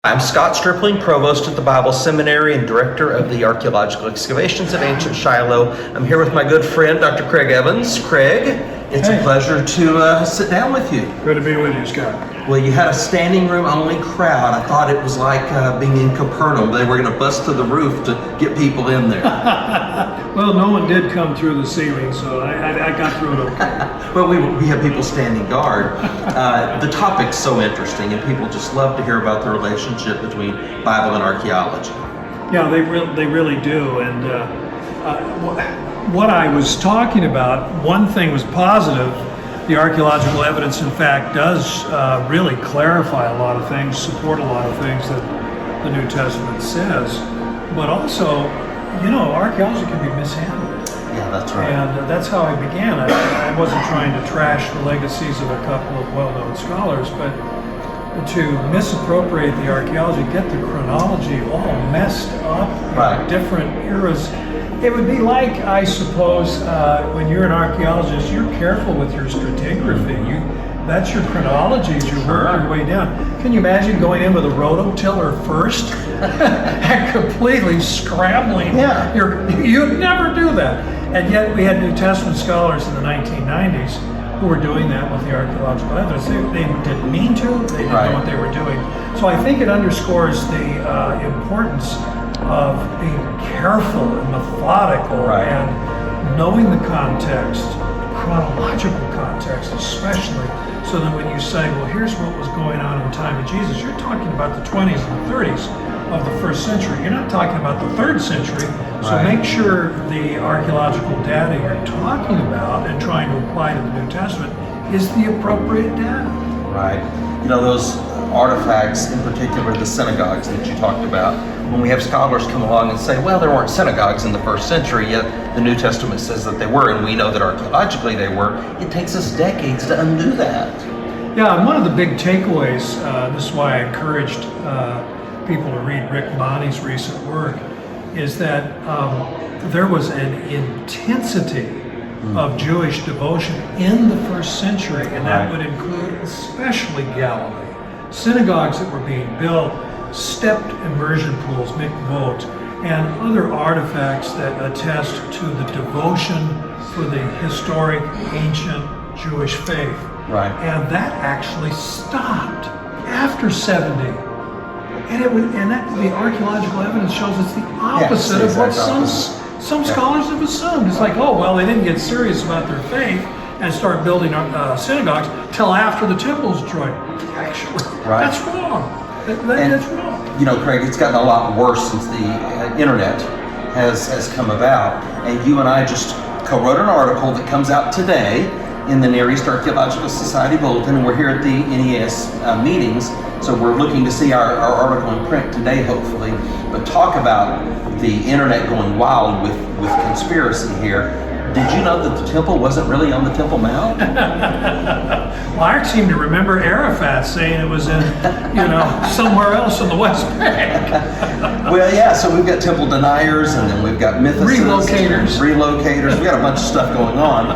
I'm Scott Stripling, Provost at the Bible Seminary and Director of the Archaeological Excavations at Ancient Shiloh. I'm here with my good friend, Dr. Craig Evans. Craig, it's a pleasure to sit down with you. Good to be with you, Scott. Well, you had a standing room only crowd. I thought it was like being in Capernaum. They were going to bust to the roof to get people in there. Well, no one did come through the ceiling, so I got through it okay. Well, we have people standing guard. The topic's so interesting, and people just love to hear about the relationship between Bible and archaeology. Yeah, they really do. And what I was talking about, one thing was positive. The archaeological evidence, in fact, does really clarify a lot of things, support a lot of things that the New Testament says. But also, you know, archaeology can be mishandled. Yeah, that's right. And that's how I began. I wasn't trying to trash the legacies of a couple of well-known scholars, but to misappropriate the archaeology, get the chronology all messed up in different eras. It would be like, I suppose, when you're an archaeologist, you're careful with your stratigraphy. That's your chronology as you work your way down. Can you imagine going in with a rototiller first and completely scrambling? Yeah. You'd never do that. And yet we had New Testament scholars in the 1990s who were doing that with the archaeological evidence. They didn't mean to, they didn't know what they were doing. So I think it underscores the importance of being careful and methodical and knowing the context, chronological context especially, so that when you say, well, here's what was going on in the time of Jesus, you're talking about the 20s and 30s of the first century. You're not talking about the third century. So make sure the archaeological data you're talking about and trying to apply to the New Testament is the appropriate data. Right. You know, those artifacts, in particular the synagogues that you talked about, when we have scholars come along and say, well, there weren't synagogues in the first century, yet the New Testament says that they were, and we know that archaeologically they were, it takes us decades to undo that. Yeah, and one of the big takeaways, this is why I encouraged people to read Rick Bonney's recent work, is that there was an intensity of Jewish devotion in the first century, and that would include especially Galilee. Synagogues that were being built, stepped immersion pools, mikvot, and other artifacts that attest to the devotion for the historic, ancient Jewish faith. Right. And that actually stopped after 70. And the archaeological evidence shows it's the opposite of what some scholars have assumed. It's like, oh, well, they didn't get serious about their faith and start building synagogues till after the temple was destroyed. Actually, that's wrong. That's wrong. You know, Craig, it's gotten a lot worse since the internet has come about. And you and I just co-wrote an article that comes out today in the Near East Archaeological Society Bulletin, and we're here at the NES meetings, so we're looking to see our article in print today, hopefully. But talk about the internet going wild with conspiracy here. Did you know that the temple wasn't really on the Temple Mount? Well, I seem to remember Arafat saying it was in, somewhere else in the West Bank. Well, yeah, so we've got temple deniers, and then we've got mythicists. Relocators. We got a bunch of stuff going on.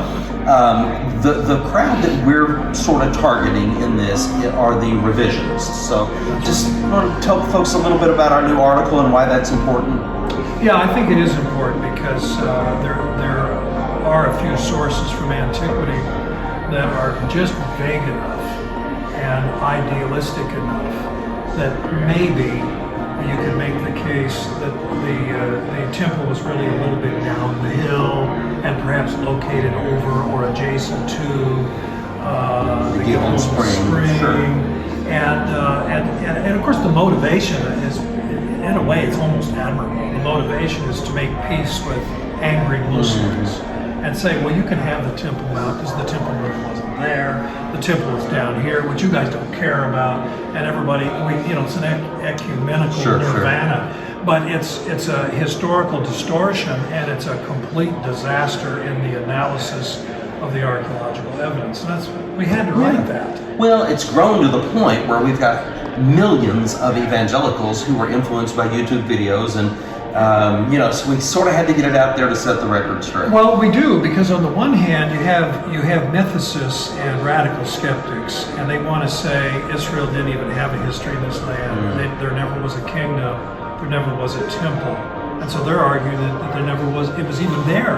The crowd that we're sort of targeting in this are the revisions. So just want to tell folks a little bit about our new article and why that's important. Yeah, I think it is important because there are a few sources from antiquity that are just vague enough and idealistic enough that maybe you can make the case that the temple was really a little bit down the hill and perhaps located over or adjacent to the Gilman Spring. Sure. And of course the motivation is, in a way, it's almost admirable. The motivation is to make peace with angry Muslims and say, well, you can have the Temple Mount because the Temple Mount wasn't there. The temple is down here, which you guys don't care about, and everybody, it's an ecumenical nirvana. But it's a historical distortion, and it's a complete disaster in the analysis of the archaeological evidence. And we had to write that. Well, it's grown to the point where we've got millions of evangelicals who were influenced by YouTube videos and So we sort of had to get it out there to set the record straight. Well, we do, because on the one hand, you have mythicists and radical skeptics, and they want to say Israel didn't even have a history in this land. There never was a kingdom. There never was a temple. And so they're arguing that there never was, it was even there.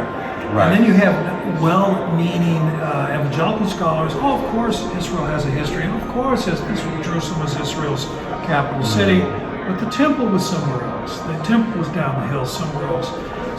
Right. And then you have well-meaning evangelical scholars. Oh, of course Israel has a history. And of course Jerusalem was Israel's capital city. But the temple was somewhere else. The temple was down the hill somewhere else.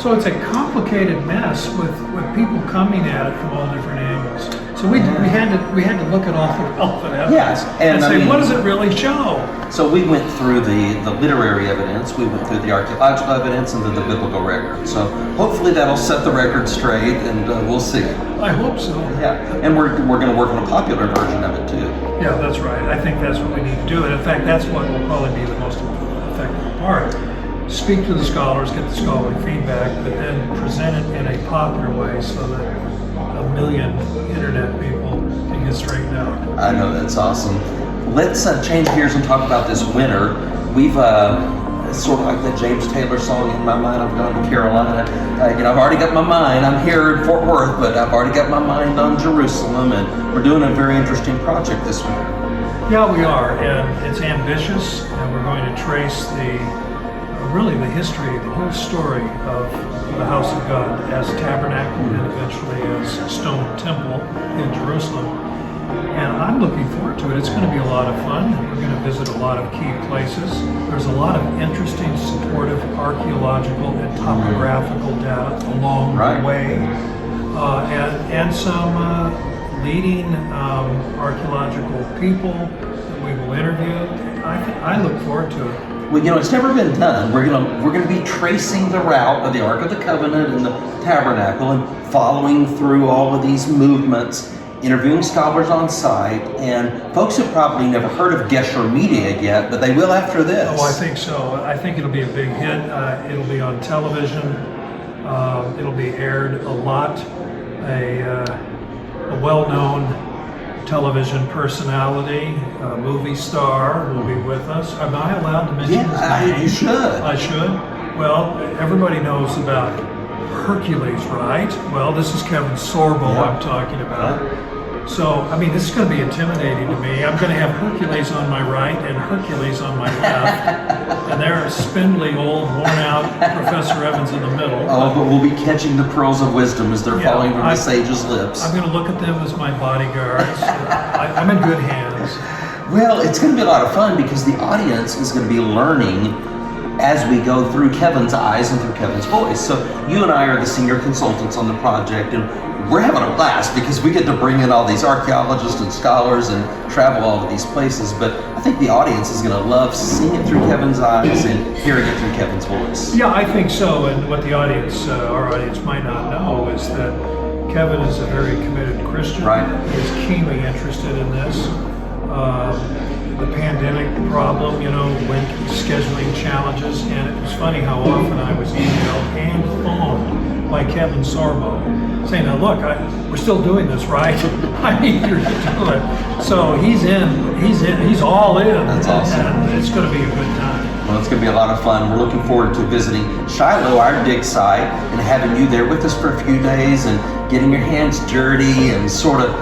So it's a complicated mess with people coming at it from all different angles. So we had to look at all the relevant evidence and say, what does it really show? So we went through the literary evidence, we went through the archaeological evidence, and the biblical record. So hopefully that'll set the record straight, and we'll see. I hope so. Yeah, and we're going to work on a popular version of it too. Yeah, that's right. I think that's what we need to do, and in fact, that's what will probably be the most effective part. Speak to the scholars, get the scholarly feedback, but then present it in a popular way so that 1 million internet people can get straightened out. I know, that's awesome. Let's change gears and talk about this winter. We've sort of like that James Taylor song, "In My Mind I've Gone to Carolina." I've already got my mind. I'm here in Fort Worth, but I've already got my mind on Jerusalem, and we're doing a very interesting project this winter. Yeah, we are, and it's ambitious, and we're going to trace the history, the whole story of the house of God as tabernacle and eventually as stone temple in Jerusalem. And I'm looking forward to it. It's going to be a lot of fun. We're going to visit a lot of key places. There's a lot of interesting, supportive archaeological and topographical data along the way, and some leading archaeological people that we will interview. I look forward to it. Well, it's never been done. We're gonna be tracing the route of the Ark of the Covenant and the Tabernacle, and following through all of these movements, interviewing scholars on site, and folks have probably never heard of Gesher Media yet, but they will after this. Oh, I think so. I think it'll be a big hit. It'll be on television. It'll be aired a lot. A well-known television personality, a movie star will be with us. Am I allowed to mention his name? You should. I should? Well, everybody knows about Hercules, right? Well, this is Kevin Sorbo I'm talking about. So, this is going to be intimidating to me. I'm going to have Hercules on my right and Hercules on my left. And there are spindly, old, worn-out Professor Evans in the middle. Oh, but we'll be catching the pearls of wisdom as they're falling from the sage's lips. I'm going to look at them as my bodyguards. I'm in good hands. Well, it's going to be a lot of fun because the audience is going to be learning as we go through Kevin's eyes and through Kevin's voice. So you and I are the senior consultants on the project, and we're having a blast because we get to bring in all these archaeologists and scholars and travel all of these places. But I think the audience is going to love seeing it through Kevin's eyes and hearing it through Kevin's voice. Yeah, I think so. And what the audience, our audience might not know is that Kevin is a very committed Christian. Right. He's keenly interested in this. The pandemic problem, when scheduling challenges, and it was funny how often I was emailed and phoned by Kevin Sorbo saying, "Now look, we're still doing this, right? I'm eager to do it." So he's all in. That's awesome. And it's going to be a good time. Well, it's going to be a lot of fun. We're looking forward to visiting Shiloh, our dig site, and having you there with us for a few days and getting your hands dirty and sort of,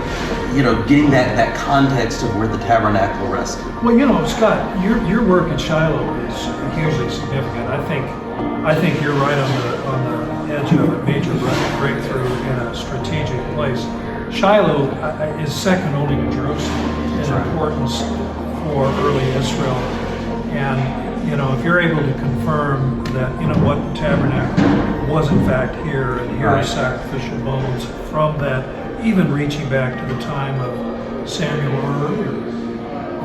getting that context of where the tabernacle rested. Well, Scott, your work at Shiloh is hugely significant. I think you're right on the edge of a major breakthrough in a strategic place. Shiloh is second only to Jerusalem in importance for early Israel. And if you're able to confirm that, what the tabernacle was in fact here, and here are sacrificial bones from that, even reaching back to the time of Samuel or earlier,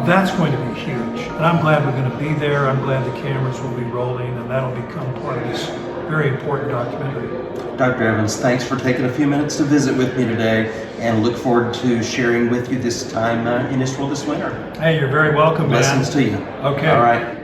that's going to be huge. And I'm glad we're going to be there. I'm glad the cameras will be rolling, and that'll become part of this very important documentary. Dr. Evans, thanks for taking a few minutes to visit with me today, and look forward to sharing with you this time in Israel this winter. Hey, you're very welcome, man. Blessings to you. Okay. All right.